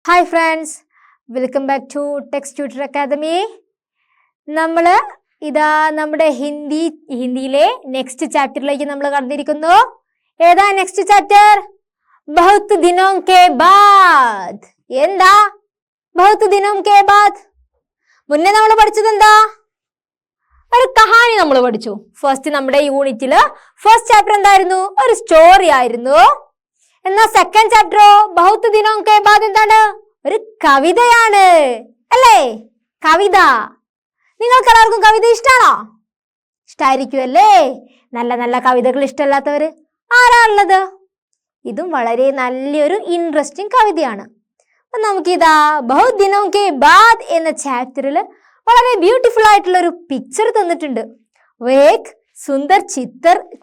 Hi friends, welcome back to text tutor academy. നമ്മൾ നമ്മുടെ ഹിന്ദിയിലെ നെക്സ്റ്റ് ചാപ്റ്ററിലേക്ക് നമ്മൾ കടന്നിരിക്കുന്നു. ഏതാ നെക്സ്റ്റ് ചാപ്റ്റർ? ബഹുത് ദിനോं के बाद. എന്താ ബഹുത് ദിനോं के बाद? മുന്നേ നമ്മൾ പഠിച്ചത് എന്താ? ഒരു കഹാനി നമ്മൾ പഠിച്ചു. ഫസ്റ്റ് നമ്മുടെ യൂണിറ്റില് ഫസ്റ്റ് ചാപ്റ്റർ എന്തായിരുന്നു? ഒരു സ്റ്റോറി ആയിരുന്നു. എന്നാ സെക്കൻഡ് ചാപ്റ്ററോ ബഹുത് ദിനോं के बाद എന്താണ്? ഒരു കവിതയാണ് അല്ലേ? കവിത. നിങ്ങൾക്ക് എല്ലാവർക്കും കവിത ഇഷ്ടമാണോ? ഇഷ്ടമായിരിക്കുമല്ലേ? നല്ല നല്ല കവിതകൾ ഇഷ്ടമല്ലാത്തവര് ആരാണുള്ളത്? ഇതും വളരെ നല്ലൊരു ഇൻട്രസ്റ്റിംഗ് കവിതയാണ്. അപ്പൊ നമുക്കിതാ ബഹുത് ദിനോं के बाद എന്ന ചാപ്റ്ററിൽ വളരെ ബ്യൂട്ടിഫുൾ ആയിട്ടുള്ള ഒരു പിക്ചർ തന്നിട്ടുണ്ട്. एक सुंदर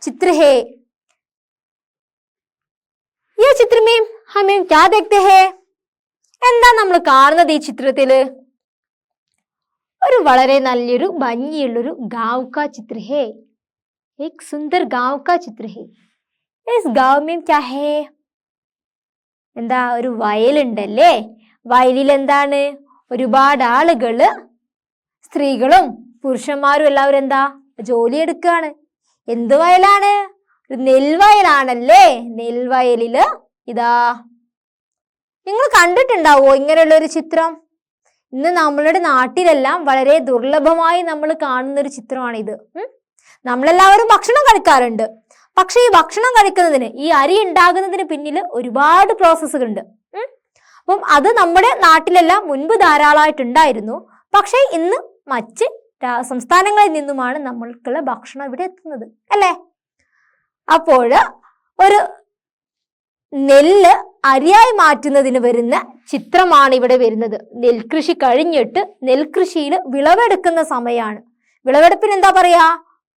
चित्र है. ये चित्र में हमें क्या देखते हैं? എന്താ നമ്മൾ കാണുന്നത് ഈ ചിത്രത്തില്? ഒരു വളരെ നല്ലൊരു ഭംഗിയുള്ളൊരു गांव का चित्र है. एक सुंदर गांव का चित्र है. इस गांव में क्या है? എന്താ ഒരു വയലുണ്ടല്ലേ? വയലിൽ എന്താണ്? ഒരുപാട് ആളുകള്, സ്ത്രീകളും പുരുഷന്മാരും എല്ലാവരും എന്താ ജോലി എടുക്കുകയാണ്. എന്ത് വയലാണ്? ഒരു നെൽവയലാണല്ലേ? നെൽവയലില് ഇതാ നിങ്ങൾ കണ്ടിട്ടുണ്ടാവോ ഇങ്ങനെയുള്ള ഒരു ചിത്രം? ഇന്ന് നമ്മളുടെ നാട്ടിലെല്ലാം വളരെ ദുർലഭമായി നമ്മൾ കാണുന്ന ഒരു ചിത്രമാണിത്. നമ്മളെല്ലാവരും ഭക്ഷണം കഴിക്കാറുണ്ട്. പക്ഷെ ഈ ഭക്ഷണം കഴിക്കുന്നതിന്, ഈ അരി ഉണ്ടാകുന്നതിന് പിന്നിൽ ഒരുപാട് പ്രോസസ്സുകൾ ഉണ്ട്. അപ്പം അത് നമ്മുടെ നാട്ടിലെല്ലാം മുൻപ് ധാരാളമായിട്ടുണ്ടായിരുന്നു. പക്ഷെ ഇന്ന് മറ്റ് സംസ്ഥാനങ്ങളിൽ നിന്നുമാണ് നമ്മൾക്കുള്ള ഭക്ഷണം ഇവിടെ എത്തുന്നത് അല്ലേ? അപ്പോൾ ഒരു നെല്ല് അരിയായി മാറ്റുന്നതിന് വരുന്ന ചിത്രമാണ് ഇവിടെ വരുന്നത്. നെൽകൃഷി കഴിഞ്ഞിട്ട് നെൽകൃഷിയിൽ വിളവെടുക്കുന്ന സമയമാണ്. വിളവെടുപ്പിന് എന്താ പറയാ?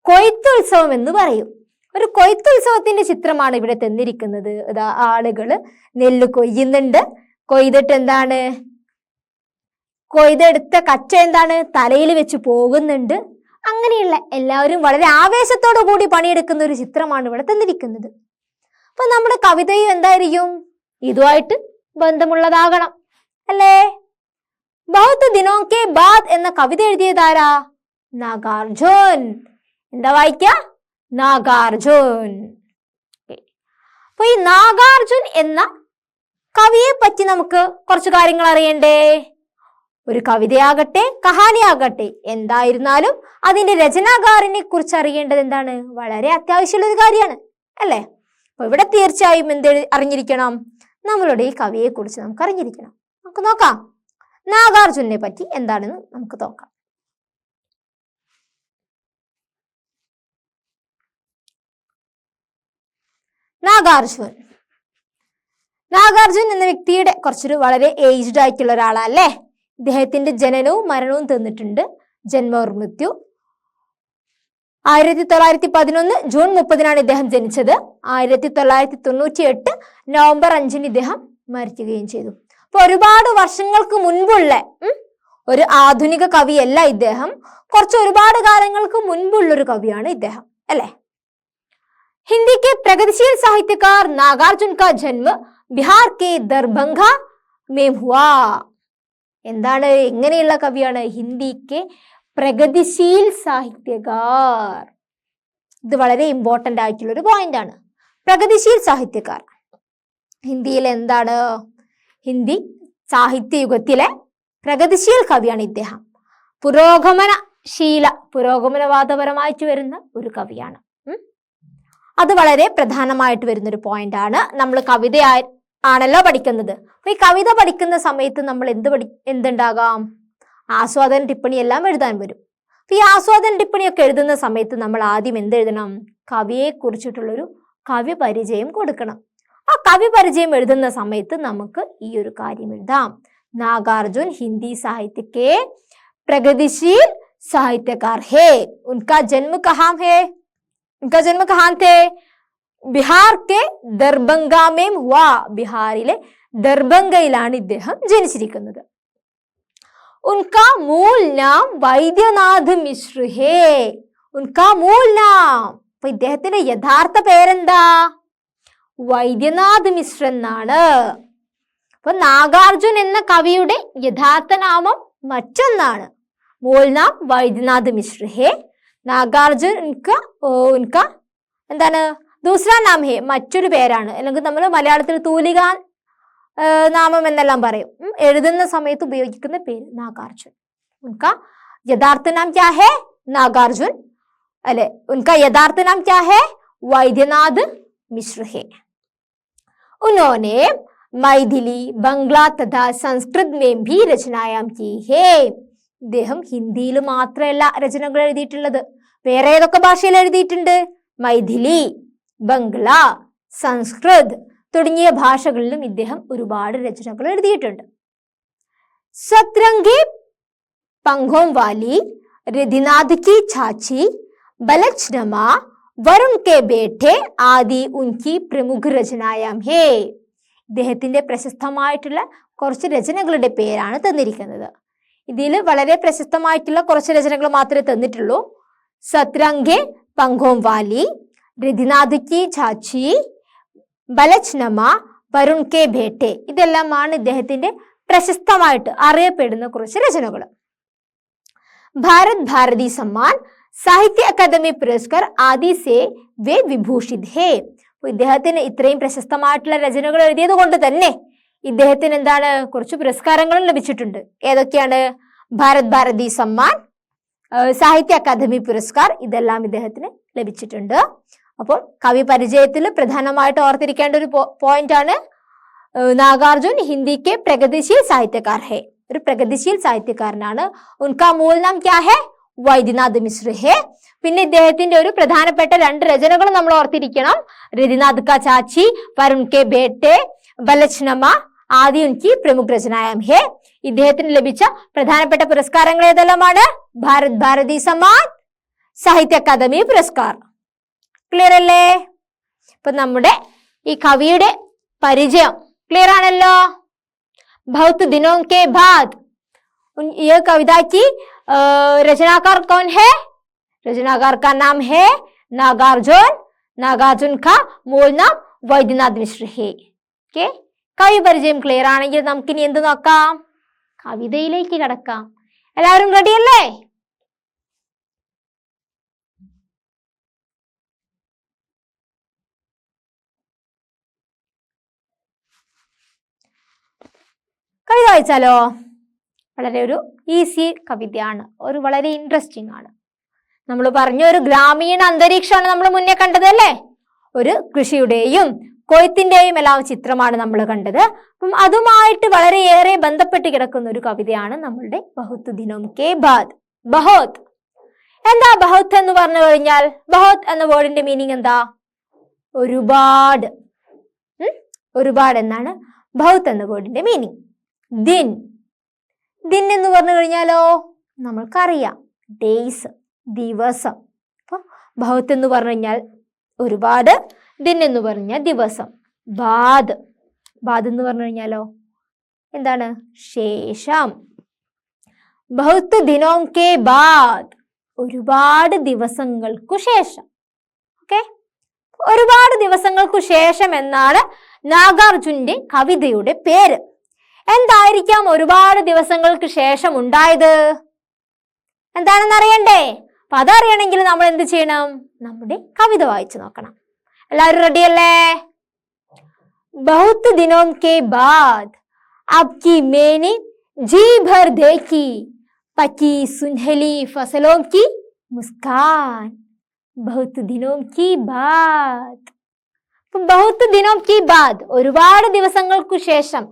കൊയ്ത്തുത്സവം എന്ന് പറയും. ഒരു കൊയ്ത്തുത്സവത്തിന്റെ ചിത്രമാണ് ഇവിടെ തന്നിരിക്കുന്നത്. ആളുകള് നെല്ല് കൊയ്യുന്നുണ്ട്. കൊയ്തിട്ട് എന്താണ്? കൊയ്തെടുത്ത കച്ച എന്താണ്? തലയിൽ വെച്ച് പോകുന്നുണ്ട്. അങ്ങനെയുള്ള എല്ലാവരും വളരെ ആവേശത്തോടു കൂടി പണിയെടുക്കുന്ന ഒരു ചിത്രമാണ് ഇവിടെ തന്നിരിക്കുന്നത്. അപ്പൊ നമ്മുടെ കവിതയും എന്തായിരിക്കും? ഇതുമായിട്ട് ബന്ധമുള്ളതാകണം അല്ലേ? ബഹുത് ദിനോं के बाद എന്ന കവിത എഴുതിയതാരാ? നാഗാർജുൻ. എന്താ വായിക്ക? നാഗാർജുൻ. അപ്പൊ ഈ നാഗാർജുൻ എന്ന കവിയെ പറ്റി നമുക്ക് കുറച്ച് കാര്യങ്ങൾ അറിയണ്ടേ? ഒരു കവിതയാകട്ടെ കഹാനിയാകട്ടെ എന്തായിരുന്നാലും അതിന്റെ രചനാകാരനെ കുറിച്ച് അറിയേണ്ടത് എന്താണ്? വളരെ അത്യാവശ്യമുള്ള ഒരു കാര്യമാണ് അല്ലേ? അപ്പൊ ഇവിടെ തീർച്ചയായും എന്ത് അറിഞ്ഞിരിക്കണം? നമ്മളുടെ ഈ കവിയെ കുറിച്ച് നമുക്ക് അറിഞ്ഞിരിക്കണം. നമുക്ക് നോക്കാം നാഗാർജുനെ പറ്റി എന്താണെന്ന് നമുക്ക് നോക്കാം. നാഗാർജുൻ എന്ന വ്യക്തിയുടെ കുറച്ചൊരു വളരെ ഏജ്ഡ് ആയിട്ടുള്ള ഒരാളല്ലേ? ഇദ്ദേഹത്തിന്റെ ജനനവും മരണവും തന്നിട്ടുണ്ട്. ജന്മമൃത്യു 1911 ജൂൺ 30 ഇദ്ദേഹം ജനിച്ചത്. 1998 നവംബർ 5 ഇദ്ദേഹം മരിക്കുകയും ചെയ്തു. അപ്പൊ ഒരുപാട് വർഷങ്ങൾക്ക് മുൻപുള്ള ഒരു ആധുനിക കവിയല്ല ഇദ്ദേഹം. ഒരുപാട് കാലങ്ങൾക്ക് മുൻപുള്ള ഒരു കവിയാണ് ഇദ്ദേഹം അല്ലെ? ഹിന്ദി के प्रगतिशील साहित्यकार नागार्जुन का जन्म बिहार के दरभंगा में हुआ. എന്താണ്? എങ്ങനെയുള്ള കവിയാണ്? ഹിന്ദിക്ക് പ്രഗതിശീൽ സാഹിത്യകാർ. ഇത് വളരെ ഇമ്പോർട്ടന്റ് ആയിട്ടുള്ള ഒരു പോയിന്റ് ആണ്. പ്രഗതിശീൽ സാഹിത്യകാർ ഹിന്ദിയിൽ എന്താണ്? ഹിന്ദി സാഹിത്യയുഗത്തിലെ പ്രഗതിശീൽ കവിയാണ് ഇദ്ദേഹം. പുരോഗമനവാദപരമായിട്ട് വരുന്ന ഒരു കവിയാണ്. അത് വളരെ പ്രധാനമായിട്ട് വരുന്നൊരു പോയിന്റ് ആണ്. നമ്മൾ കവിത ആണല്ലോ പഠിക്കുന്നത്. അപ്പൊ ഈ കവിത പഠിക്കുന്ന സമയത്ത് നമ്മൾ എന്തുണ്ടാകാം? ആസ്വാദന ടിപ്പണി എല്ലാം എഴുതാൻ വരും. അപ്പൊ ഈ ആസ്വാദന ടിപ്പണിയൊക്കെ എഴുതുന്ന സമയത്ത് നമ്മൾ ആദ്യം എന്തെഴുതണം? കവിയെ കുറിച്ചിട്ടുള്ളൊരു കവി പരിചയം കൊടുക്കണം. ആ കവി പരിചയം എഴുതുന്ന സമയത്ത് നമുക്ക് ഈ ഒരു കാര്യം എഴുതാം. नागार्जुन हिंदी साहित्य के प्रगतिशील साहित्यकार है. उनका जन्म कहाँ थे? बिहार के दरभंगा में हुआ. ബിഹാറിലെ ദർഭംഗയിലാണ് ഇദ്ദേഹം ജനിച്ചിരിക്കുന്നത്. उनका मूल नाम वैद्यनाथ मिश्र है. उनका मूल नाम. അപ്പൊ ഇദ്ദേഹത്തിന്റെ യഥാർത്ഥ പേരെന്താ? വൈദ്യനാഥ് മിശ്ര എന്നാണ്. അപ്പൊ നാഗാർജുൻ എന്ന കവിയുടെ യഥാർത്ഥ നാമം മറ്റൊന്നാണ്. മൂൽ നാം വൈദ്യനാഥ് മിശ്ര ഹേ. നാഗാർജുൻ ഉൻക എന്താണ് ദൂസറാ നാം ഹേ, മറ്റൊരു പേരാണ്. അല്ലെങ്കിൽ നമ്മൾ മലയാളത്തിൽ തൂലിക നാമം എന്നെല്ലാം പറയും. എഴുതുന്ന സമയത്ത് ഉപയോഗിക്കുന്ന പേര് നാഗാർജുൻ. ഉൻക യഥാർത്ഥ നാം ക്യാ ഹേ? നാഗാർജുൻ. അല്ലെ, ഉൻക യഥാർത്ഥ നാം ക്യാ ഹേ? വൈദ്യനാഥ് മിശ്ര ഹേ. ഉन्होंने മൈഥിലി, ബംഗ്ല തഥാ സംസ്കൃത് में भी रचनायां की है. ഇദ്ദേഹം ഹിന്ദിയിൽ മാത്രമല്ല രചനകൾ എഴുതിയിട്ടുള്ളത്, വേറെ ഏതൊക്കെ ഭാഷയിൽ എഴുതിയിട്ടുണ്ട്? മൈഥിലി, ബംഗ്ല, സംസ്കൃത് തുടങ്ങിയ ഭാഷകളിലും ഇദ്ദേഹം ഒരുപാട് രചനകൾ എഴുതിയിട്ടുണ്ട്. സത്രംഗി पंखों वाली, रधिनाथ की चाची, बलचनमा, വരുൺ കെ ബേഠെ ആദി ഉൻകി പ്രമുഖ രചനായാം ഹേ. ഇദ്ദേഹത്തിന്റെ പ്രശസ്തമായിട്ടുള്ള കുറച്ച് രചനകളുടെ പേരാണ് തന്നിരിക്കുന്നത്. ഇതിൽ വളരെ പ്രശസ്തമായിട്ടുള്ള കുറച്ച് രചനകൾ മാത്രമേ തന്നിട്ടുള്ളൂ. സത്രംഗെ പങ്കോം വാലി, രധിനാഥ് കി ചാച്ചി, ബലച്നമ, വരുൺ കെ ബേഠെ, ഇതെല്ലാമാണ് ഇദ്ദേഹത്തിന്റെ പ്രശസ്തമായിട്ട് അറിയപ്പെടുന്ന കുറച്ച് രചനകൾ. ഭാരത് ഭാരതി സമ്മാൻ, സാഹിത്യ അക്കാദമി പുരസ്കാർ ആദി സേ വേ വിഭൂഷിത് ഹേ. ഇദ്ദേഹത്തിന് ഇത്രയും പ്രശസ്തമായിട്ടുള്ള രചനകൾ എഴുതിയത് കൊണ്ട് തന്നെ ഇദ്ദേഹത്തിന് എന്താണ് കുറച്ച് പുരസ്കാരങ്ങളും ലഭിച്ചിട്ടുണ്ട്. ഏതൊക്കെയാണ്? ഭാരത് ഭാരതി സമ്മാൻ, സാഹിത്യ അക്കാദമി പുരസ്കാർ, ഇതെല്ലാം ഇദ്ദേഹത്തിന് ലഭിച്ചിട്ടുണ്ട്. അപ്പോൾ കവി പരിചയത്തിൽ പ്രധാനമായിട്ട് ഓർത്തിരിക്കേണ്ട ഒരു പോയിന്റ് ആണ് നാഗാർജുൻ ഹിന്ദി കെ പ്രഗതിശീൽ സാഹിത്യകാർ ഹേ. ഒരു പ്രഗതിശീൽ സാഹിത്യകാരനാണ്. ഉൻകാ മൂൽ നാം ക്യാ ഹേ? വൈദ്യനാഥ് മിശ്ര ഹേ. പിന്നെ ഇദ്ദേഹത്തിന്റെ ഒരു പ്രധാനപ്പെട്ട 2 രചനകൾ നമ്മൾ ഓർത്തിരിക്കണം. രധിനാഥ് കാ ചാച്ചി, വരുൺ കെ ബേട്ടെ, ബലച്നമ ആദി ഉൻകി പ്രമുഖ രചനായാം ഹേ. ഇദ്ദേഹത്തിന് ലഭിച്ച പ്രധാനപ്പെട്ട പുരസ്കാരങ്ങൾ ഏതെല്ലാമാണ്? ഭാരത് ഭാരതി സമ്മാൻ, സാഹിത്യ അക്കാദമി പുരസ്കാർ. ക്ലിയർ അല്ലേ? ഇപ്പൊ നമ്മുടെ ഈ കവിയുടെ പരിചയം ക്ലിയർ ആണല്ലോ. बहुत दिनों के बाद ये कविता की रचनाकार कौन है? रचनाकार का नाम है नागार्जुन. नागार्जुन का मूल नाम वैद्यनाथ मिश्र है. ഓക്കെ, കവി പരിചയം ക്ലിയർ ആണെങ്കിൽ നമുക്കിനി എന്ത് നോക്കാം? കവിതയിലേക്ക് കടക്കാം. എല്ലാവരും റെഡി അല്ലേ? കവിത വായിച്ചാലോ? വളരെ ഒരു ഈസി കവിതയാണ്, ഒരു വളരെ ഇൻട്രസ്റ്റിംഗ് ആണ്. നമ്മൾ പറഞ്ഞ ഒരു ഗ്രാമീണ അന്തരീക്ഷമാണ് നമ്മൾ മുന്നേ കണ്ടത് അല്ലേ? ഒരു കൃഷിയുടെയും കൊയ്ത്തിന്റെയും എല്ലാം ചിത്രമാണ് നമ്മൾ കണ്ടത്. അപ്പം അതുമായിട്ട് വളരെയേറെ ബന്ധപ്പെട്ട് കിടക്കുന്ന ഒരു കവിതയാണ് നമ്മളുടെ ബഹുത് ദിനോം കെ ബാദ്. ബഹോത് എന്താ? ബഹുത് എന്ന് പറഞ്ഞു കഴിഞ്ഞാൽ ബഹോത് എന്ന വേർഡിന്റെ മീനിങ് എന്താ? ഒരുപാട്. ഒരുപാട് എന്നാണ് ബഹുത് എന്ന വേർഡിന്റെ മീനിങ്. ദിൻ, ദിൻ എന്ന് പറഞ്ഞു കഴിഞ്ഞാലോ നമ്മൾക്കറിയാം, ഡേയ്സ്, ദിവസം. അപ്പൊ ബഹുത് എന്ന് പറഞ്ഞു കഴിഞ്ഞാൽ ഒരുപാട്, ദിൻ എന്ന് പറഞ്ഞാൽ ദിവസം. ബാദ്, ബാദ് എന്ന് പറഞ്ഞു കഴിഞ്ഞാലോ എന്താണ്? ശേഷം. ബഹുത് ദിനോം കെ ബാദ്, ഒരുപാട് ദിവസങ്ങൾക്കു ശേഷം. ഓക്കെ, ഒരുപാട് ദിവസങ്ങൾക്കു ശേഷം എന്നാണ് നാഗാർജുന്റെ കവിതയുടെ പേര്. എന്തായിരിക്കാം ഒരുപാട് ദിവസങ്ങൾക്ക് ശേഷം ഉണ്ടായത്? എന്താണെന്ന് അറിയണ്ടേ? അപ്പൊ അതറിയണമെങ്കിൽ നമ്മൾ എന്ത് ചെയ്യണം? നമ്മുടെ കവിത വായിച്ചു നോക്കണം. എല്ലാവരും റെഡി അല്ലേ? बहुत दिनों के बाद आपकी मैंने जी भर देखी, पकी सुनहली फसलों की मुस्कान. बहुत दिनों की बाद. बहुत दिनों की बाद, ഒരുപാട് ദിവസങ്ങൾക്ക് ശേഷം.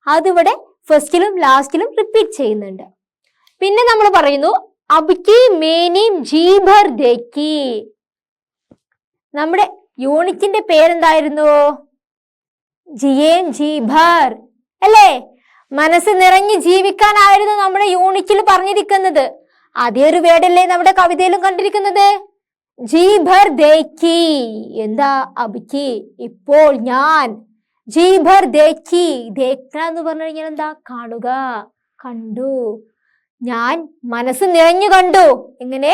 അതിവിടെ ഫസ്റ്റിലും ലാസ്റ്റിലും റിപ്പീറ്റ് ചെയ്യുന്നുണ്ട്. പിന്നെ നമ്മൾ പറയുന്നു അബ്കി മേനിം ജീഭർ ദേക്കി. നമ്മുടെ യൂണിറ്റിന്റെ പേരെന്തായിരുന്നു? ജിയേം ജീഭർ അല്ലേ? മനസ്സ് നിറഞ്ഞ് ജീവിക്കാനായിരുന്നു നമ്മുടെ യൂണിറ്റിൽ പറഞ്ഞിരിക്കുന്നത്. അതേ ഒരു വേർഡല്ലേ നമ്മുടെ കവിതയിലും കണ്ടിരിക്കുന്നത്? ജീഭർ ദേക്കി. എന്താ? അബ്കി, ഇപ്പോൾ ഞാൻ. ജീഭർ ദേക്കി, ദേഖ്ന എന്ന് പറഞ്ഞു കഴിഞ്ഞാൽ എന്താ? കാണുക, കണ്ടു. ഞാൻ മനസ്സ് നിറഞ്ഞു കണ്ടു. എങ്ങനെ?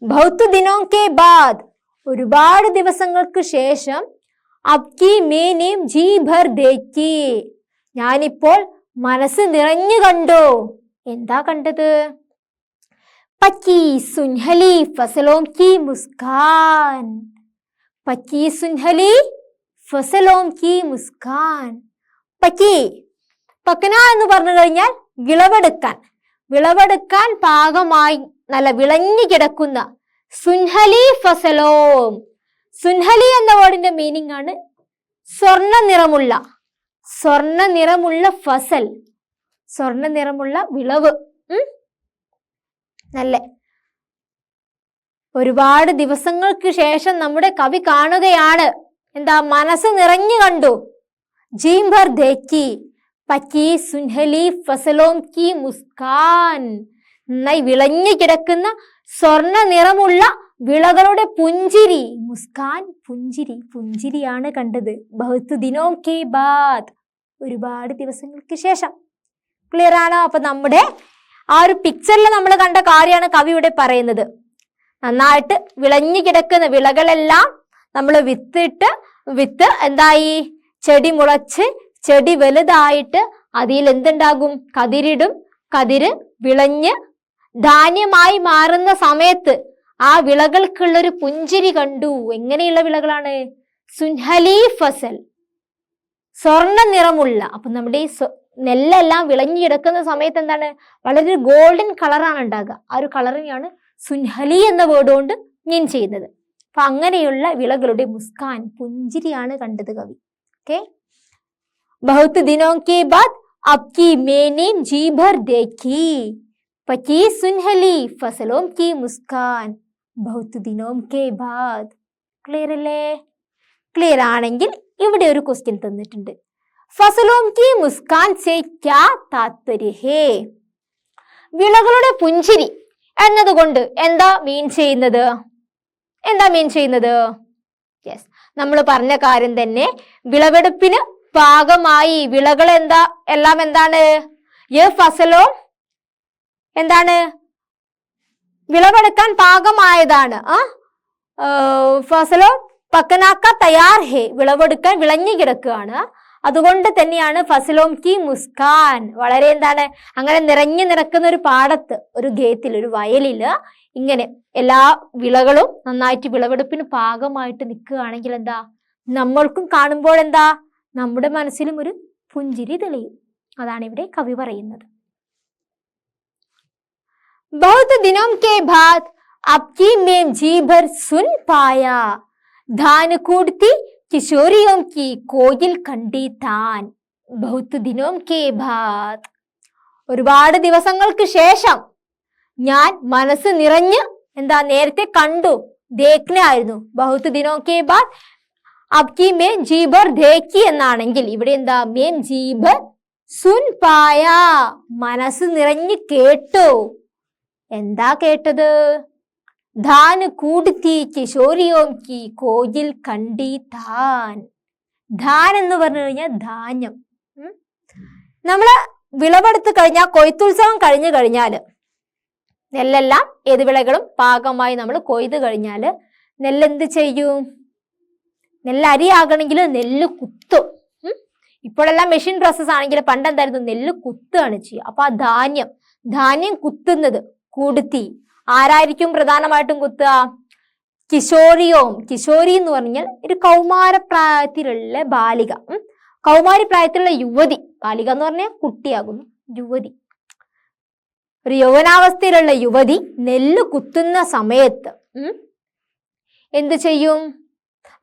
ബഹുത് ദിനോം കെ ബാദ്, ഒരുപാട് ദിവസങ്ങൾക്ക് ശേഷം. അബ്കി മേനേം ജീഭർ ദേക്കി, ഞാനിപ്പോൾ മനസ്സ് നിറഞ്ഞു കണ്ടു. എന്താ കണ്ടത്? പക്കി സുൻഹലി ഫസലോം കി മുസ്കാൻ. പക്കി സുൻഹലി ഫസലോം കി മുസ്കാൻ. പക്കി, പക്കന എന്ന് പറഞ്ഞു കഴിഞ്ഞാൽ വിളവെടുക്കാൻ, വിളവെടുക്കാൻ പാകമായി നല്ല വിളഞ്ഞു കിടക്കുന്ന സുൻഹലി ഫസലോം. സുൻഹലി എന്ന വേർഡിന്റെ മീനിങ് ആണ് സ്വർണ്ണ നിറമുള്ള, സ്വർണ്ണ നിറമുള്ള ഫസൽ, സ്വർണ്ണ നിറമുള്ള വിളവ്. നല്ല ഒരുപാട് ദിവസങ്ങൾക്ക് ശേഷം നമ്മുടെ കവി കാണുകയാണ്. എന്താ? മനസ്സ് നിറഞ്ഞു കണ്ടു. ജീം ഭർ ദേഖി പക്കി സുൻഹലി ഫസലോം കി മുസ്കാൻ. നന്നായി വിളഞ്ഞു കിടക്കുന്ന സ്വർണ്ണ നിറമുള്ള വിളകളുടെ പുഞ്ചിരി. മുസ്കാൻ പുഞ്ചിരി, പുഞ്ചിരിയാണ് കണ്ടത്. ബഹുത് ദിനോം കെ ബാദ്, ഒരുപാട് ദിവസങ്ങൾക്ക് ശേഷം. ക്ലിയർ ആണോ? അപ്പൊ നമ്മുടെ ആ ഒരു പിക്ചറിൽ നമ്മൾ കണ്ട കാര്യമാണ് കവി ഇവിടെ പറയുന്നത്. നന്നായിട്ട് വിളഞ്ഞു കിടക്കുന്ന വിളകളെല്ലാം നമ്മൾ വിത്ത് എന്തായി? ചെടി മുളച്ച് ചെടി വലുതായിട്ട് അതിൽ എന്തുണ്ടാകും? കതിരിടും. കതിര് വിളഞ്ഞ് ധാന്യമായി മാറുന്ന സമയത്ത് ആ വിളകൾക്കുള്ളൊരു പുഞ്ചിരി കണ്ടു. എങ്ങനെയുള്ള വിളകളാണ്? സുൻഹലി ഫസൽ, സ്വർണ്ണ നിറമുള്ള. അപ്പൊ നമ്മുടെ ഈ നെല്ലെല്ലാം വിളഞ്ഞു കിടക്കുന്ന സമയത്ത് എന്താണ്? വളരെ ഗോൾഡൻ കളറാണ് ഉണ്ടാകുക. ആ ഒരു കളറിനെയാണ് സുൻഹലി എന്ന വേർഡ് കൊണ്ട് മീൻ ചെയ്യുന്നത്. അപ്പൊ അങ്ങനെയുള്ള വിളകളുടെ മുസ്കാൻ, പുഞ്ചിരിയാണ് കണ്ടത് കവി. ഓക്കെ. ബഹുത് ദിനോं के बाद आपकी मैंने जी भर देखी पकी सुनहली फसलों की मुस्कान ബഹുത് ദിനോं के बाद. ക്ലിയർ അല്ലേ? ക്ലിയർ ആണെങ്കിൽ ഇവിടെ ഒരു ക്വസ്റ്റ്യൻ തന്നിട്ടുണ്ട്. ഫസലോം കി മുസ്കാൻ സേ ക്യാ താത്പര്യ ഹേ? വിളകളുടെ പുഞ്ചിരി എന്നതുകൊണ്ട് എന്താ മീൻ ചെയ്യുന്നത്? എന്താ മീൻ ചെയ്യുന്നത്? യെസ്, നമ്മൾ പറഞ്ഞ കാര്യം തന്നെ. വിളവെടുപ്പിന് പാകമായി വിളകൾ എല്ലാം എന്താണ്? ഫസലോം എന്താണ്? വിളവെടുക്കാൻ പാകമായതാണ്. ഫസലോ പക്കനാക്ക തയ്യാർ ഹേ, വിളവെടുക്കാൻ വിളഞ്ഞു കിടക്കുകയാണ്. അതുകൊണ്ട് തന്നെയാണ് ഫസലോം കി മുസ്കാൻ. വളരെ എന്താണ്? അങ്ങനെ നിറഞ്ഞു നിറക്കുന്ന ഒരു പാടത്ത്, ഒരു ഖേത്തിൽ, ഒരു വയലില് ഇങ്ങനെ എല്ലാ വിളകളും നന്നായിട്ട് വിളവെടുപ്പിന് പാകമായിട്ട് നിൽക്കുകയാണെങ്കിൽ എന്താ? നമ്മൾക്കും കാണുമ്പോൾ എന്താ? നമ്മുടെ മനസ്സിലും ഒരു പുഞ്ചിരി തെളിയും. അതാണ് ഇവിടെ കവി പറയുന്നത്. ബഹുത് ദിനോं के बाद आपकी मैं जी भर सुन पाया धान कूटती किशोरियों की कोयल കണ്ടി താൻ. ബഹുത് ദിനോं के बाद, ഒരുപാട് ദിവസങ്ങൾക്ക് ശേഷം ഞാൻ മനസ്സ് നിറഞ്ഞ് എന്താ? നേരത്തെ കണ്ടു, ദേഖ്നായിരുന്നു. ബഹുത് ദിനോं के बाद അബ്കി മേം ജീബർ ദേഖി എന്നാണെങ്കിൽ ഇവിടെ എന്താ? മേം ജീബർ സുൻ പായ, മനസ്സ് നിറഞ്ഞ് കേട്ടു. എന്താ കേട്ടത്? ധാൻ കൂടത്തി കിശോരിയോം കി കോയിൽ കണ്ടി താൻ. ധാൻ എന്ന് പറഞ്ഞു കഴിഞ്ഞാൽ ധാന്യം. നമ്മള് വിളവെടുത്ത് കഴിഞ്ഞാൽ, കൊയ്ത്തുത്സവം കഴിഞ്ഞു കഴിഞ്ഞാല്, നെല്ലെല്ലാം ഏത് വിളകളും പാകമായി നമ്മൾ കൊയ്ത് കഴിഞ്ഞാല് നെല്ലെന്ത് ചെയ്യും? നെല്ല് അരിയാകണമെങ്കിൽ നെല്ല് കുത്തും. ഇപ്പോഴെല്ലാം മെഷീൻ പ്രോസസ് ആണെങ്കിൽ പണ്ടെന്തായിരുന്നു? നെല്ല് കുത്തുകയാണ് ചെയ്യുക. അപ്പൊ ആ ധാന്യം കുത്തുന്നത് കൂടുത്തി ആരായിരിക്കും പ്രധാനമായിട്ടും കുത്തുക? കിശോരിയോം. കിശോരി എന്ന് പറഞ്ഞാൽ ഒരു കൗമാരപ്രായത്തിലുള്ള ബാലിക, കൗമാരി പ്രായത്തിലുള്ള യുവതി. ബാലിക എന്ന് പറഞ്ഞാൽ കുട്ടിയാകുന്നു, യുവതി. ഒരു യൗവനാവസ്ഥയിലുള്ള യുവതി നെല്ല് കുത്തുന്ന സമയത്ത് എന്ത് ചെയ്യും?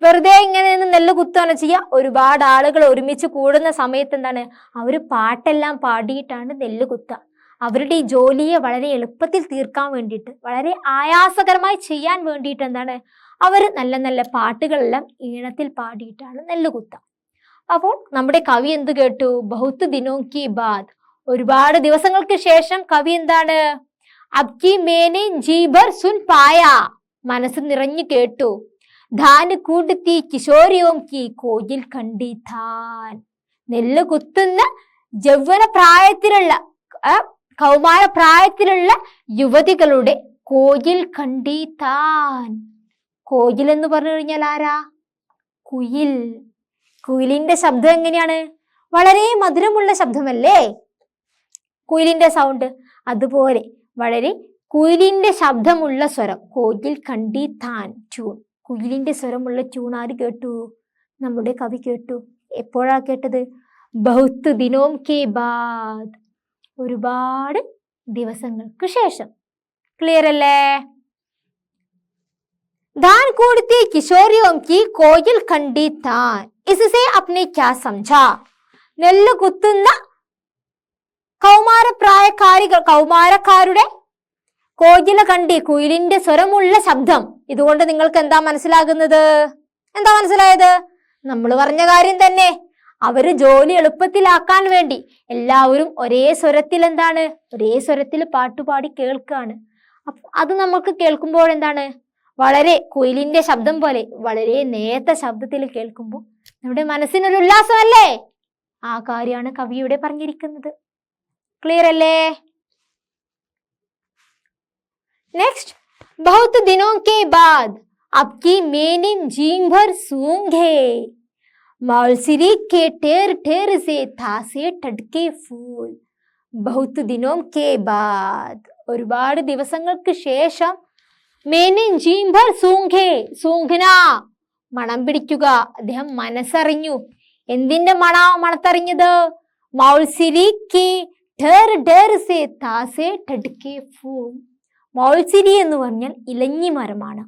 വെറുതെ ഇങ്ങനെ നിന്ന് നെല്ല് കുത്തുകയാണ് ചെയ്യുക. ഒരുപാട് ആളുകൾ ഒരുമിച്ച് കൂടുന്ന സമയത്ത് എന്താണ്? അവര് പാട്ടെല്ലാം പാടിയിട്ടാണ് നെല്ല് കുത്തുക. അവരുടെ ഈ ജോലിയെ വളരെ എളുപ്പത്തിൽ തീർക്കാൻ വേണ്ടിയിട്ട്, വളരെ ആയാസകരമായി ചെയ്യാൻ വേണ്ടിയിട്ട് എന്താണ്? അവർ നല്ല നല്ല പാട്ടുകളെല്ലാം ഈണത്തിൽ പാടിയിട്ടാണ് നെല്ല് കുത്തുക. അപ്പോൾ നമ്മുടെ കവി എന്ത് കേട്ടു? ബഹുത് ദിനോं की बाद, ഒരുപാട് ദിവസങ്ങൾക്ക് ശേഷം കവി എന്താണ്? അബ്കി മേനെ ജീബർ സുൻ പായ, മനസ്സ് നിറഞ്ഞു കേട്ടു. ധാൻ കൂടത്തി കിശോരിയോം കി കോയിൽ കണ്ടി താൻ. നെല്ല് കുത്തുന്ന യൗവന പ്രായത്തിലുള്ള കൗമാര പ്രായത്തിലുള്ള യുവതികളുടെ കോയിൽ കണ്ടി താൻ. കോയിൽ എന്ന് പറഞ്ഞു കഴിഞ്ഞാൽ ആരാ? കുയിൽ. കുയിലിന്റെ ശബ്ദം എങ്ങനെയാണ്? വളരെ മധുരമുള്ള ശബ്ദമല്ലേ കുയിലിന്റെ സൗണ്ട്? അതുപോലെ വളരെ കുയിലിന്റെ ശബ്ദമുള്ള സ്വരം, കോയിൽ കണ്ടി താൻ ട്യൂൺ, കുയിലിന്റെ സ്വരമുള്ള ട്യൂൺ ആര് കേട്ടു? നമ്മുടെ കവി കേട്ടു. എപ്പോഴാ കേട്ടത്? ബഹുത്ത് ദിനോം കെ ബാദ്, ഒരുപാട് ദിവസങ്ങൾക്ക് ശേഷം. ക്ലിയർ അല്ലേ? ധാൻ കൂടത്തെ കിശോരിയോം കി കോയിൽ കണ്ടി താൻ, ഇസ്സേ അപ്നെ ക്യാ സമझा? നെല്ല് കുത്തുന്ന കൗമാരക്കാരുടെ കോയില കണ്ടി, കുയിലിന്റെ സ്വരമുള്ള ശബ്ദം. ഇതുകൊണ്ട് നിങ്ങൾക്ക് എന്താ മനസ്സിലാകുന്നത്? എന്താ മനസ്സിലായത്? നമ്മൾ പറഞ്ഞ കാര്യം തന്നെ. അവര് ജോലി എളുപ്പത്തിലാക്കാൻ വേണ്ടി എല്ലാവരും ഒരേ സ്വരത്തിൽ ഒരേ സ്വരത്തിൽ പാട്ടുപാടി കേൾക്കാണ്. അത് നമുക്ക് കേൾക്കുമ്പോൾ വളരെ കുയിലിന്റെ ശബ്ദം പോലെ വളരെ നേർത്ത ശബ്ദത്തിൽ കേൾക്കുമ്പോൾ നമ്മുടെ മനസ്സിനൊരു ഉല്ലാസമല്ലേ? ആ കാര്യമാണ് കവിയുടെ പറഞ്ഞിരിക്കുന്നത്. ക്ലിയർ അല്ലേ? നെക്സ്റ്റ്, बहुत दिनों के बाद आपकी मैंने जी भर सूंघे, मौलसिरी के ठेर ठेर से था से टटके फूल. बहुत दिनों के बाद, ഒരുപാട് ദിവസങ്ങൾക്ക് ശേഷം, मैंने जी भर सूंघे, सूंघना മണം പിടിക്കുക. അദ്ദേഹം മനസ്സറിഞ്ഞു. എന്തിന്റെ മണത്തറിഞ്ഞത്? മൗൽസിരി കെ ഠേർ ഠേർ സേ താ സേ ടട്കെ ഫൂൽ. മൗൽസിരി എന്ന് പറഞ്ഞാൽ ഇലഞ്ഞി മരമാണ്.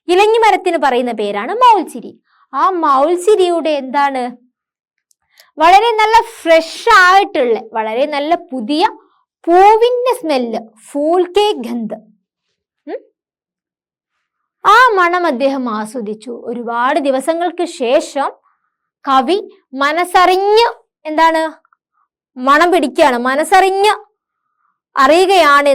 ഇലഞ്ഞി മരത്തിന് പറയുന്ന പേരാണ് മൗൽസിരി. ആ മൗൽസിരിയുടെ വളരെ നല്ല ഫ്രഷ് ആയിട്ടുള്ള, വളരെ നല്ല പുതിയ പൂവിന്റെ സ്മെല്ല്, ഫൂൽ കെ ഗന്ധ്, ആ മണം അദ്ദേഹം ആസ്വദിച്ചു. ഒരുപാട് ദിവസങ്ങൾക്ക് ശേഷം കവി മനസ്സറിഞ്ഞ് മണം പിടിക്കുകയാണ്. മനസ്സറിഞ്ഞ് അറിയുകയാണ്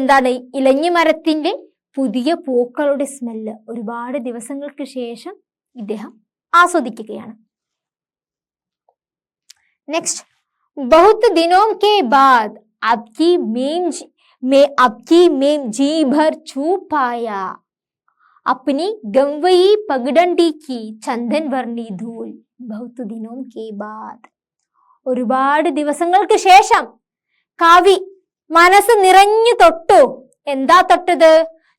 ഇലഞ്ഞി മരത്തിന്റെ പുതിയ പൂക്കളുടെ സ്മെല്ല് ഒരുപാട് ദിവസങ്ങൾക്ക് ശേഷം ഇദ്ദേഹം ആസ്വദിക്കുകയാണ്. നെക്സ്റ്റ്, बहुत दिनों के बाद आपकी मेम जी भर छू पाया, अपनी गंवई पगडंडी की चंदन वर्णी धूल. बहुत दिनों के बाद, ഒരുപാട് ദിവസങ്ങൾക്ക് ശേഷം കവി മനസ്സ് നിറഞ്ഞു തൊട്ടു. എന്താ തൊട്ടത്?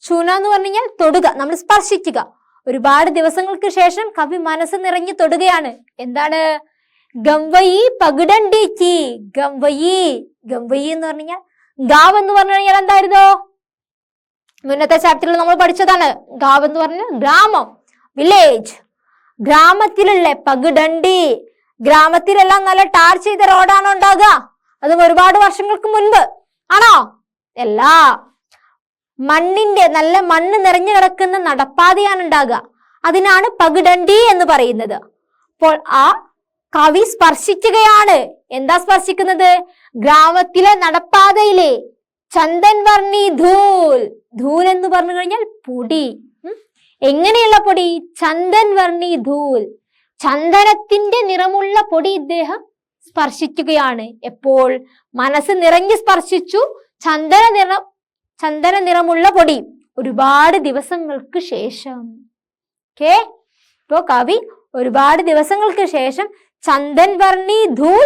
ചൂന എന്ന് പറഞ്ഞു കഴിഞ്ഞാൽ തൊടുക, നമ്മൾ സ്പർശിക്കുക. ഒരുപാട് ദിവസങ്ങൾക്ക് ശേഷം കവി മനസ്സ് നിറഞ്ഞു തൊടുകയാണ്. ഗംവയി പകിടണ്ടിക്ക്. ഗംവയി എന്ന് പറഞ്ഞു കഴിഞ്ഞാൽ, ഗാവ് എന്ന് പറഞ്ഞു കഴിഞ്ഞാൽ എന്തായിരുന്നു? മുന്നത്തെ ചാപ്റ്ററിൽ നമ്മൾ പഠിച്ചതാണ്. ഗാവ് എന്ന് പറഞ്ഞാൽ ഗ്രാമം, വില്ലേജ്. ഗ്രാമത്തിലുള്ള പകിടണ്ടി, ഗ്രാമത്തിലെല്ലാം നല്ല ടാർ ചെയ്ത റോഡാണോ ഉണ്ടാകുക? അതും ഒരുപാട് വർഷങ്ങൾക്ക് മുൻപ് ആണോ? അല്ല, നല്ല മണ്ണ് നിറഞ്ഞു കിടക്കുന്ന നടപ്പാതയാണ് ഉണ്ടാകുക. അതിനാണ് പകിടണ്ടി എന്ന് പറയുന്നത്. അപ്പോൾ ആ കവി സ്പർശിക്കുകയാണ്. എന്താ സ്പർശിക്കുന്നത്? ഗ്രാമത്തിലെ നടപ്പാതയിലെ ചന്ദൻ വർണ്ണി ധൂൽ. ധൂൽ എന്ന് പറഞ്ഞു കഴിഞ്ഞാൽ പൊടി. എങ്ങനെയുള്ള പൊടി? ചന്ദൻ വർണ്ണി ധൂൽ, ചന്ദനത്തിന്റെ നിറമുള്ള പൊടി ഇദ്ദേഹം സ്പർശിക്കുകയാണ്. എപ്പോൾ? മനസ്സ് നിറഞ്ഞു സ്പർശിച്ചു. ചന്ദന നിറമുള്ള പൊടി ഒരുപാട് ദിവസങ്ങൾക്ക് ശേഷം. ഇപ്പോ കവി ഒരുപാട് ദിവസങ്ങൾക്ക് ശേഷം ചന്ദൻ വർണ്ണി ധൂൽ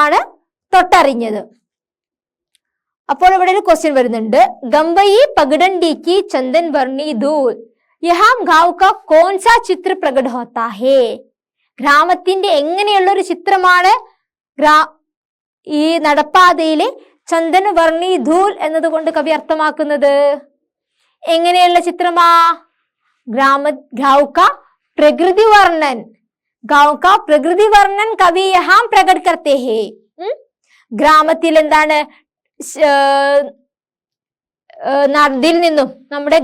ആണ് തൊട്ടറിഞ്ഞത്. അപ്പോൾ ഇവിടെ ഒരു ക്വസ്റ്റ്യൻ വരുന്നുണ്ട്. ഗംബയി പഗഡൻഡിക്ക് ചന്ദൻ വർണ്ണി ധൂൽ, യഹാ ഗാവ് കാ കോൺ സാ ചിത്ര പ്രകട ഹോത്താ ഹേ? ഗ്രാമത്തിന്റെ എങ്ങനെയുള്ള ഒരു ചിത്രമാണ് ഈ നടപ്പാതയിലെ ചന്ദന വർണ്ണി ധൂൽ എന്നതുകൊണ്ട് കവി അർത്ഥമാക്കുന്നത്? എങ്ങനെയുള്ള ചിത്രമാ? ഗാവ് കാ പ്രകൃതി വർണ്ണൻ. गांव का प्रकृति वर्णन कवि यहाँ प्रकट करते हैं. ഗ്രാമത്തിൽ നദിയിൽ നിന്നും, നമ്മുടെ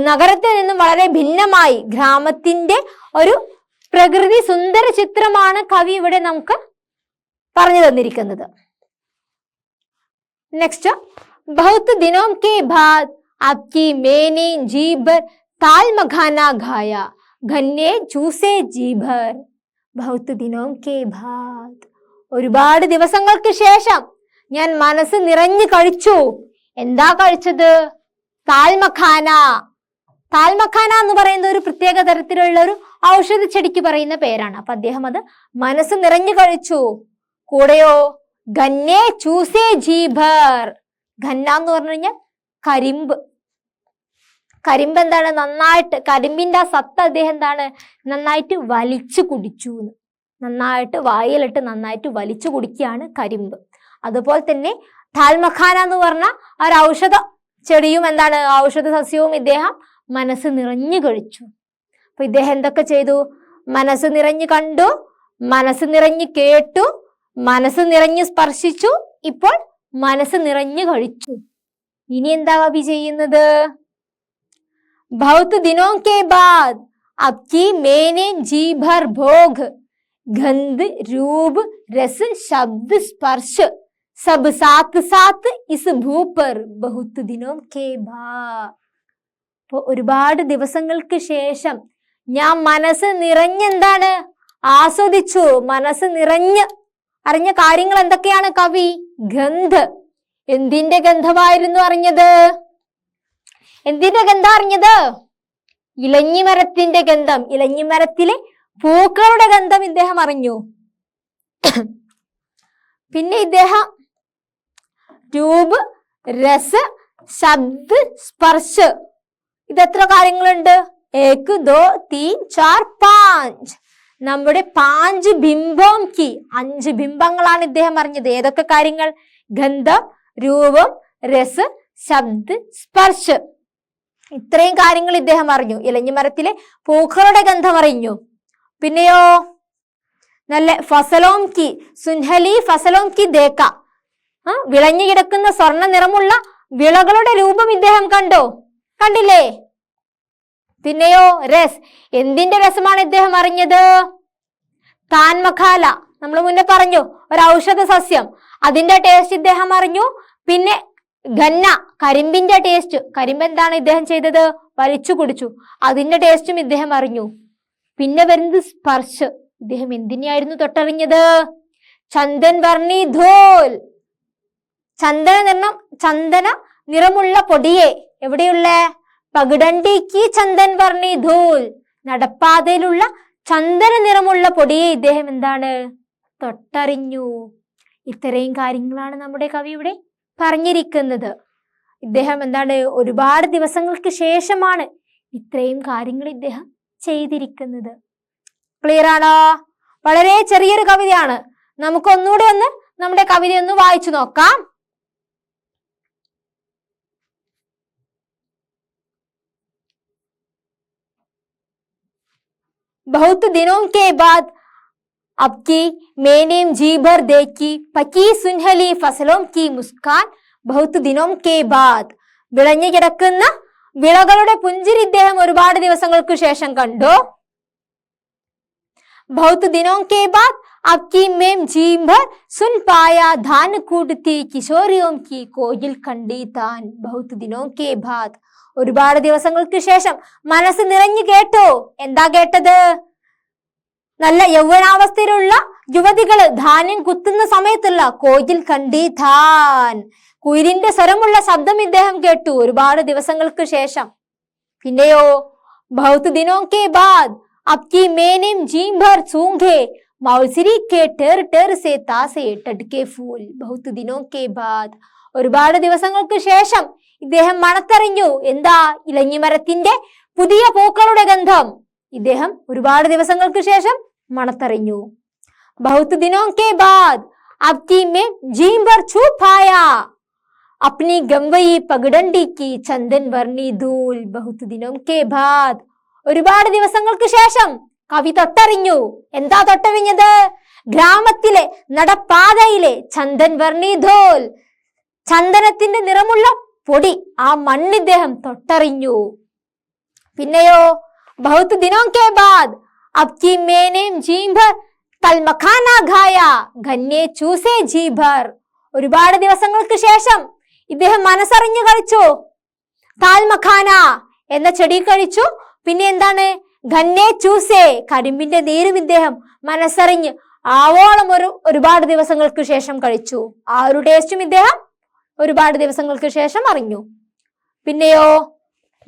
നഗരത്തിൽ നിന്നും വളരെ ഭിന്നമായി ഗ്രാമത്തിന്റെ ഒരു പ്രകൃതി സുന്ദര ചിത്രമാണ് കവി ഇവിടെ നമുക്ക് പറഞ്ഞു തന്നിരിക്കുന്നത്. നെക്സ്റ്റ്, बहुत दिनों के बाद आपकी मैंने जी भर ताल मखाना खाया, घन्ने जूसे जी भर. बहुत दिनों के बाद, ഒരുപാട് ദിവസങ്ങൾക്ക് ശേഷം ഞാൻ മനസ്സ് നിറഞ്ഞു കഴിച്ചു. എന്താ കഴിച്ചത്? താൽ മഖാന. താൽമഖാന എന്ന് പറയുന്ന ഒരു പ്രത്യേക തരത്തിലുള്ള ഒരു ഔഷധ ചെടിക്ക് പറയുന്ന പേരാണ്. അപ്പൊ അദ്ദേഹം അത് മനസ്സ് നിറഞ്ഞു കഴിച്ചു. കൂടെയോ ഗന്നെ ചൂസേ ജീഭർ. ഗന്ന എന്ന് പറഞ്ഞു കഴിഞ്ഞാൽ കരിമ്പ്. കരിമ്പ് എന്താണ്? നന്നായിട്ട് കരിമ്പിന്റെ ആ സത്ത് അദ്ദേഹം എന്താണ്? നന്നായിട്ട് വലിച്ചു കുടിച്ചു. നന്നായിട്ട് വായിലിട്ട് നന്നായിട്ട് വലിച്ചു കുടിക്കുകയാണ് കരിമ്പ്. അതുപോലെ തന്നെ താൽമഖാന എന്ന് പറഞ്ഞ ഒരു ഔഷധ ചെടിയും എന്താണ്? ഔഷധ സസ്യവും ഇദ്ദേഹം മനസ്സ് നിറഞ്ഞു കഴിച്ചു. അപ്പൊ ഇദ്ദേഹം എന്തൊക്കെ ചെയ്തു? മനസ്സ് നിറഞ്ഞു കണ്ടു, മനസ്സ് നിറഞ്ഞു കേട്ടു, മനസ്സ് നിറഞ്ഞു സ്പർശിച്ചു, ഇപ്പോൾ മനസ്സ് നിറഞ്ഞു കഴിച്ചു. ഇനി എന്താ കവി ചെയ്യുന്നത്? बहुत दिनों के बाद अब की मैंने जी भर भोग गंध रूप रस शब्द स्पर्श सब साथ साथ इस भू पर बहुत दिनों के बाद. ഒരുപാട് ദിവസങ്ങൾക്ക് ശേഷം ഞാൻ മനസ്സ് നിറഞ്ഞെന്താണ്? ആസ്വദിച്ചു. മനസ്സ് നിറഞ്ഞ് അറിഞ്ഞ കാര്യങ്ങൾ എന്തൊക്കെയാണ് കവി? ഗന്ധ. എന്തിന്റെ ഗന്ധമായിരുന്നു അറിഞ്ഞത്? എന്തിന്റെ ഗന്ധം അറിഞ്ഞത്? ഇലഞ്ഞിമരത്തിന്റെ ഗന്ധം. ഇലഞ്ഞിമരത്തിലെ പൂക്കളുടെ ഗന്ധം ഇദ്ദേഹം അറിഞ്ഞു. പിന്നെ ഇദ്ദേഹം രൂപ്, രസ്, ശബ്ദ്, സ്പർശ്, ഇതെത്ര കാര്യങ്ങളുണ്ട്? 1 2 3 4 5. നമ്മുടെ 5 ബിംബം കി 5 ബിംബങ്ങളാണ് ഇദ്ദേഹം അറിഞ്ഞത്. ഏതൊക്കെ കാര്യങ്ങൾ? ഗന്ധം, രൂപം, രസ്, ശബ്ദ്, സ്പർശ്. ഇത്രയും കാര്യങ്ങൾ ഇദ്ദേഹം അറിഞ്ഞു. ഇലഞ്ഞിമരത്തിലെ പൂക്കളുടെ ഗന്ധം അറിഞ്ഞു. പിന്നെയോ നല്ല ഫസലോം കി സുൻഹലി ഫസലോം കി ദേക്ക. വിളഞ്ഞു കിടക്കുന്ന സ്വർണ്ണ നിറമുള്ള വിളകളുടെ രൂപം ഇദ്ദേഹം കണ്ടോ? കണ്ടില്ലേ? പിന്നെയോ രസ്. എന്തിന്റെ രസമാണ് ഇദ്ദേഹം അറിഞ്ഞത്? താൻമഖാല, നമ്മൾ മുന്നേ പറഞ്ഞു, ഒരു ഔഷധ സസ്യം, അതിന്റെ ടേസ്റ്റ് ഇദ്ദേഹം അറിഞ്ഞു. പിന്നെ ഗന്ന, കരിമ്പിന്റെ ടേസ്റ്റ്. കരിമ്പ് എന്താണ് ഇദ്ദേഹം ചെയ്തത്? വലിച്ചു കുടിച്ചു. അതിന്റെ ടേസ്റ്റും ഇദ്ദേഹം അറിഞ്ഞു. പിന്നെ വരുന്നത് സ്പർശ്. ഇദ്ദേഹം എന്തിനെയായിരുന്നു തൊട്ടറിഞ്ഞത്? ചന്ദൻ വർണ്ണി ധോൽ. ചന്ദന നിറമുള്ള പൊടിയെ. എവിടെയുള്ള? പകിടണ്ടിക്ക് ചന്ദൻ വർണ്ണി ധൂൽ. നടപ്പാതയിലുള്ള ചന്ദന നിറമുള്ള പൊടിയെ ഇദ്ദേഹം എന്താണ്? തൊട്ടറിഞ്ഞു. ഇത്രയും കാര്യങ്ങളാണ് നമ്മുടെ കവി ഇവിടെ പറഞ്ഞിരിക്കുന്നത്. ഇദ്ദേഹം എന്താണ്? ഒരുപാട് ദിവസങ്ങൾക്ക് ശേഷമാണ് ഇത്രയും കാര്യങ്ങൾ ഇദ്ദേഹം ചെയ്തിരിക്കുന്നത്. ക്ലിയർ ആണോ? വളരെ ചെറിയൊരു കവിതയാണ്. നമുക്ക് ഒന്നുകൂടെ നമ്മുടെ കവിത ഒന്ന് വായിച്ചു നോക്കാം. बहुत दिनों के बाद अब की मैंने जी भर देखी पकी सुनहली फसलों की मुस्कान बहुत दिनों के बाद. വിളഞ്ഞു കിടക്കുന്ന വിളകളുടെ പുഞ്ചിരി ഇദ്ദേഹം ഒരുപാട് ദിവസങ്ങൾക്ക് ശേഷം കണ്ടു. बहुत दिनों के बाद अब की मैं जी भर सुन पाया धान कूटती किशोरियों की कोयल खंडी तान. बहुत दिनों के बाद ഒരുപാട് ദിവസങ്ങൾക്ക് ശേഷം മനസ്സ് നിറഞ്ഞു കേട്ടോ. എന്താ കേട്ടത്? നല്ല യൗവനാവസ്ഥയിലുള്ള യുവതികള് ധാന്യം കുത്തുന്ന സമയത്തുള്ള കോയിൽ കണ്ടി ധാൻ, കുയിലിന്റെ സ്വരമുള്ള ശബ്ദം ഇദ്ദേഹം കേട്ടു ഒരുപാട് ദിവസങ്ങൾക്ക് ശേഷം. പിന്നെയോ बहुत दिनों के बाद अब की मैंने जी भर सूंघे मौसरी के टेर टेर से तासे टटके फूल. बहुत दिनों के बाद ഒരുപാട് ദിവസങ്ങൾക്ക് ശേഷം ഇദ്ദേഹം മണത്തറിഞ്ഞു. എന്താ? ഇലഞ്ഞിമരത്തിന്റെ പുതിയ പൂക്കളുടെ ഗന്ധം ഇദ്ദേഹം ഒരുപാട് ദിവസങ്ങൾക്ക് ശേഷം മണത്തറിഞ്ഞു. बहुत दिनों के बाद अब की मैं जी भर छू पाया अपनी गंवई पगडंडी की चंदन वर्णी धूल. बहुत दिनों के बाद ഒരുപാട് ദിവസങ്ങൾക്ക് ശേഷം കവി തൊട്ടറിഞ്ഞു. എന്താ തൊട്ടറിഞ്ഞത്? ഗ്രാമത്തിലെ നടപ്പാതയിലെ ചന്ദൻ വർണ്ണി ധോൽ, ചന്ദനത്തിന്റെ നിറമുള്ള പൊടി, ആ മണ്ണ് ഇദ്ദേഹം തൊട്ടറിഞ്ഞു. പിന്നെയോ बहुत दिनों के बाद अब की मैंने जी भर कल मखाना खाया गन्ने चूसे जी भर. ഒരുപാട് ദിവസങ്ങൾക്ക് ശേഷം ഇദ്ദേഹം മനസ്സറിഞ്ഞു കഴിച്ചു. താൽ മഖാന എന്ന ചെടി കഴിച്ചു. പിന്നെ എന്താണ്? ഗന്നെ ചൂസേ, കരിമ്പിന്റെ നീരും ഇദ്ദേഹം മനസ്സറിഞ്ഞ് ആവോളം ഒരുപാട് ദിവസങ്ങൾക്ക് ശേഷം കഴിച്ചു. ആ ഒരു ടേസ്റ്റും ഇദ്ദേഹം ഒരുപാട് ദിവസങ്ങൾക്ക് ശേഷം അറിഞ്ഞു. പിന്നെയോ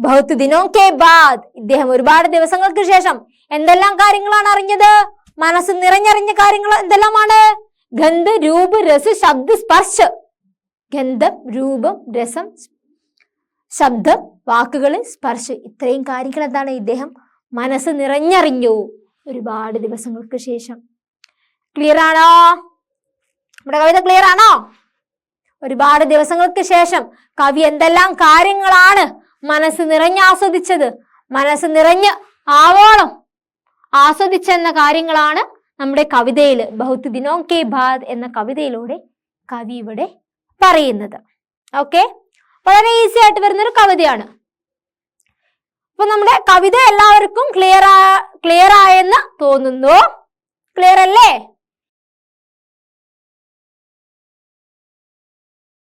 ബഹുത് ദിനോ കെ ബാദ്, ഇദ്ദേഹം ഒരുപാട് ദിവസങ്ങൾക്ക് ശേഷം എന്തെല്ലാം കാര്യങ്ങളാണ് അറിഞ്ഞത്? മനസ്സ് നിറഞ്ഞറിഞ്ഞ കാര്യങ്ങൾ എന്തെല്ലാമാണ്? ഗന്ധ, രൂപ്, രസ്, ശബ്ദ, സ്പർശ്. ഗന്ധം, രൂപം, രസം, ശബ്ദം, വാക്കുകള്, സ്പർശ്, ഇത്രയും കാര്യങ്ങൾ എന്താണ് ഇദ്ദേഹം മനസ്സ് നിറഞ്ഞറിഞ്ഞു ഒരുപാട് ദിവസങ്ങൾക്ക് ശേഷം. ക്ലിയർ ആണോ? നമ്മുടെ കവിത ക്ലിയർ ആണോ? ഒരുപാട് ദിവസങ്ങൾക്ക് ശേഷം കവി എന്തെല്ലാം കാര്യങ്ങളാണ് മനസ്സ് നിറഞ്ഞ് ആസ്വദിച്ചത്, മനസ്സ് നിറഞ്ഞ് ആവോളം ആസ്വദിച്ചെന്ന കാര്യങ്ങളാണ് നമ്മുടെ കവിതയിൽ ബഹുത് ദിനോ കെ ബാദ് എന്ന കവിതയിലൂടെ കവി ഇവിടെ പറയുന്നത്. ഓക്കെ, വളരെ ഈസി ആയിട്ട് വരുന്നൊരു കവിതയാണ്. അപ്പൊ നമ്മുടെ കവിത എല്ലാവർക്കും ക്ലിയർ ആയെന്ന് തോന്നുന്നു. ക്ലിയർ അല്ലേ?